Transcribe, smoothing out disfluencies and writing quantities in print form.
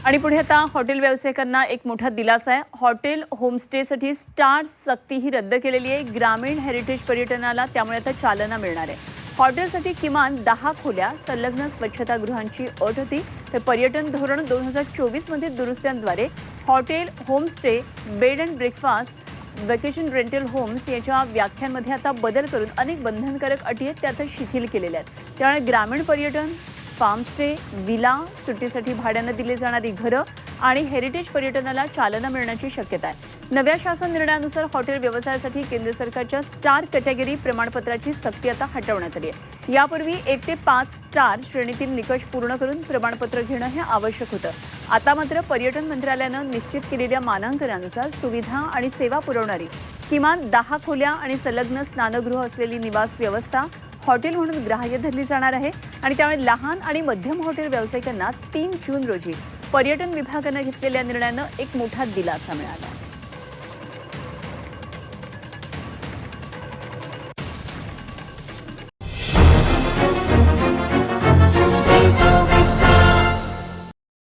आणि पुढे आता हॉटेल व्यावसायिकांना एक मोठा दिलासा आहे। हॉटेल होमस्टेसाठी स्टार सक्ती ही रद्द केलेली आहे। ग्रामीण हेरिटेज पर्यटनाला त्यामुळे आता चालना मिळणार आहे। हॉटेलसाठी किमान 10 खोल्या संलग्न स्वच्छतागृहांची अट होती। तर पर्यटन धोरण 2024 मध्ये दुरुस्त्यांद्वारे hotel homestay bed and breakfast vacation rental homes याच्या व्याख्यांमध्ये आता बदल करून अनेक बंधनकारक अटी आहेत त्या आता शिथिल केलेल्या आहेत। त्यामुळे ग्रामीण पर्यटन, फार्म स्टे, विला, सुट्टीसाठी भाड्याने दिली जाणारी घरं आणि हेरिटेज पर्यटनाला चालना मिळण्याची शक्यता आहे। नव्या शासन निर्णयानुसार हॉटेल व्यवसायासाठी केंद्र सरकारच्या स्टार कॅटेगरी प्रमाणपत्राची सक्ती आता हटवण्यात आली आहे। यापूर्वी 1 ते 5 स्टार श्रेणीतील निकष पूर्ण करून प्रमाणपत्र घेणं हे आवश्यक होतं। आता मात्र पर्यटन मंत्रालयानं निश्चित केलेल्या मानांकनानुसार सुविधा आणि सेवा पुरवणारी किमान 10 खोल्या आणि संलग्न स्नानगृह असलेली निवास व्यवस्था हॉटेल म्हणून ग्राह्य धरली जाणार आहे। आणि त्यामुळे लहान आणि मध्यम हॉटेल व्यावसायिकांना 3 जून रोजी पर्यटन विभागाने घेतलेल्या निर्णयानं एक मोठा दिलासा मिळाला।